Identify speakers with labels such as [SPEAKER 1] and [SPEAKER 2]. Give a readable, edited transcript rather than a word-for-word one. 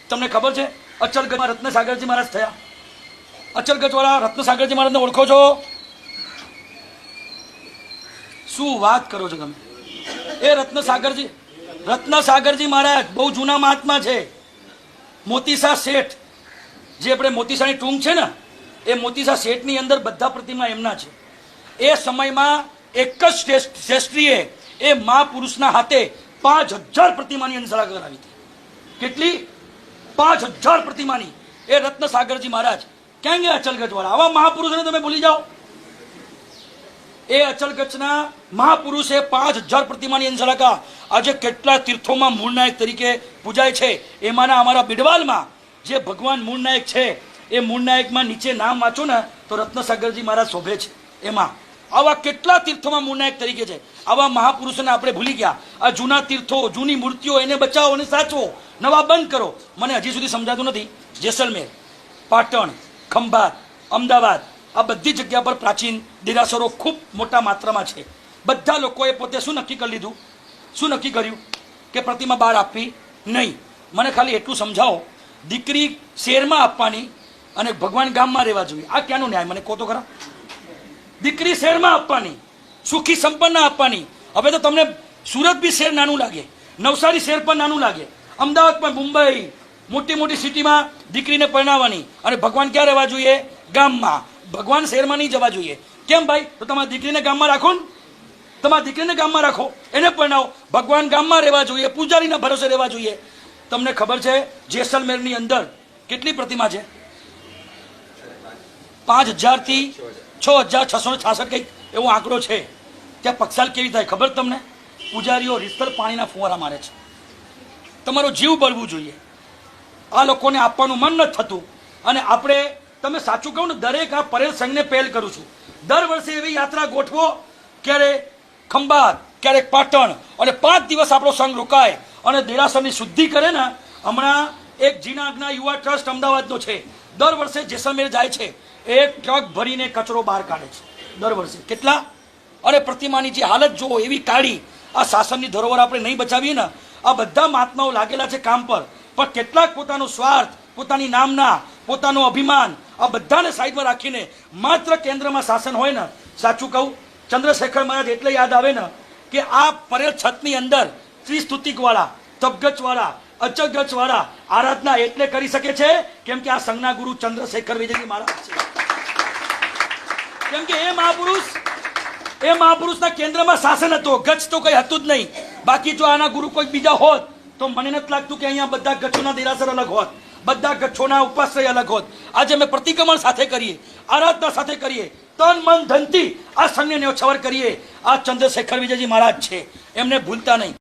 [SPEAKER 1] તમને ખબર છે અચલગઢમાં રત્નસાગરજી મહારાજ થયા? અચલગઢવાળા રત્નસાગરજી મહારાજને ઓળખો છો? શું વાત કરો છો તમે? એ રત્નસાગરજી મહારાજ બહુ જૂના મહાત્મા છે. મોતીસા શેઠ, જે આપણે મોતીસાની ટૂંક છે ને, એ મોતીસા શેઠની અંદર બધા પ્રતિમા એમના છે. એ સમયમાં એક જ શ્રેષ્ઠીએ એ મહાપુરુષના હાથે 5000 પ્રતિમાની અંશાળા કરાવી હતી. કેટલી? 5000 પ્રતિમાની. એ રત્નસાગરજી મહારાજ ક્યાં ગયા? અચલગઢવાળા. આવા મહાપુરુષોને તમે ભૂલી જાઓ? એ અચલગઢના મહાપુરુષે 5000 પ્રતિમાની અંશાળા. આજે કેટલા તીર્થોમાં મૂળનાયક તરીકે પૂજાય છે. એમાંના અમારા બિડવાલમાં જે ભગવાન મૂળનાયક છે, એ મૂળનાયકમાં નીચે નામ વાંચો ને તો રત્નસાગરજી મહારાજ શોભે છે. એમાં આવા કેટલા તીર્થોમાં મૂળનાયક તરીકે છે. આવા મહાપુરુષોને આપણે ભૂલી ગયા. આ જૂના તીર્થો, જૂની મૂર્તિઓ, એને બચાવો અને સાચવો, નવા બંધ કરો. મને હજી સુધી સમજાતું નથી. જેસલમેર, પાટણ, ખંભાત, અમદાવાદ, આ બધી જગ્યા પર પ્રાચીન દેરાસરો ખૂબ મોટા માત્રામાં છે. બધા લોકોએ પોતે શું નક્કી કરી લીધું? શું નક્કી કર્યું? કે પ્રતિમા બહાર આપવી નહીં. મને ખાલી એટલું સમજાવો, દીકરી શહેરમાં આપવાની અને ભગવાન ગામમાં રહેવા જોઈએ. આ ક્યાંનો ન્યાય? મને કહો તો ખરા. દીકરી શહેરમાં આપવાની, સુખી સંપન્ન આપવાની. હવે તો તમને સુરત બી શહેર નાનું લાગે, નવસારી શહેર પણ નાનું લાગે, અમદાવાદ પણ, મુંબઈ, મોટી મોટી સિટીમાં દીકરીને પરણાવવાની અને ભગવાન ક્યાં રહેવા જોઈએ? ગામમાં. ભગવાન શહેરમાં નહીં જવા જોઈએ. કેમ ભાઈ? તો તમારી દીકરીને ગામમાં રાખો ને, તમારી દીકરીને ગામમાં રાખો, એને પરણાવો. ભગવાન ગામમાં રહેવા જોઈએ, પૂજારીના ભરોસે રહેવા જોઈએ. તમને ખબર છે જેસલમેરની અંદર કેટલી પ્રતિમા છે? 5000 થી 6666 કંઈક એવો આંકડો છે. ત્યાં પક્ષાલ કેવી થાય ખબર તમને? પૂજારીઓ રીતસર પાણીના ફુવારા મારે છે. તમારો જીવ બળવું જોઈએ. આ લોકોને આપવાનું મન નથી થતું. અને આપણે, તમે સાચું કહું ને, દરેક આ પરેલ સંઘને પહેલ કરું છું. દર વર્ષે એવી યાત્રા ગોઠવો, ક્યારે ખંભાત, ક્યારેક પાટણ, અને 5 દિવસ આપણો સંઘ રોકાય અને દેરાસરની શુદ્ધિ કરે ને. હમણાં એક જીનાગના યુવા ટ્રસ્ટ અમદાવાદનો છે, દર વર્ષે જેસલમેર જાય છે, 1 ટ્રક ભરીને કચરો બહાર કાઢે છે દર વર્ષે. કેટલા? અરે પ્રતિમાની જે હાલત જુઓ, એવી કાઢી. આ શાસનની ધરોહર આપણે નહીં બચાવીએ ને. આ બધા મહાત્માઓ લાગેલા છે કામ પર, પણ કેટલાક પોતાનો સ્વાર્થ, પોતાની નામના, પોતાનું અભિમાન, આ બધાને સાઈડમાં રાખીને માત્ર કેન્દ્રમાં શાસન હોય ને. સાચું કહું, ચંદ્રશેખર મહારાજ એટલે યાદ આવે ને કે આ પરેલ છતની અંદર ત્રિસ્તુતિકવાળા, તપગચવાળા, અચગચવાળા આરાધના એટલે કરી શકે છે કેમ કે આ સંઘના ગુરુ ચંદ્રશેખર વિજયજી મહારાજ છે. કેમ કે એ મહાપુરુષના કેન્દ્રમાં શાસન હતો, ગચ તો કઈ હતું જ નહીં. બાકી જો આના ગુરુ કોઈ બીજા હોત તો મને નથી લાગતું કે અહીંયા બધા ગચ્છોના દેરાસર અલગ હોત, બધા ગચ્છોના ઉપાશ્રય અલગ હોત. આજે અમે પ્રતિક્રમણ સાથે કરીએ, આરાધના સાથે કરીએ, તન મન ધનથી આ સંઘને ન્યોછાવર કરીએ. આ ચંદ્રશેખર વિજયજી મહારાજ છે, એમને ભૂલતા નહીં.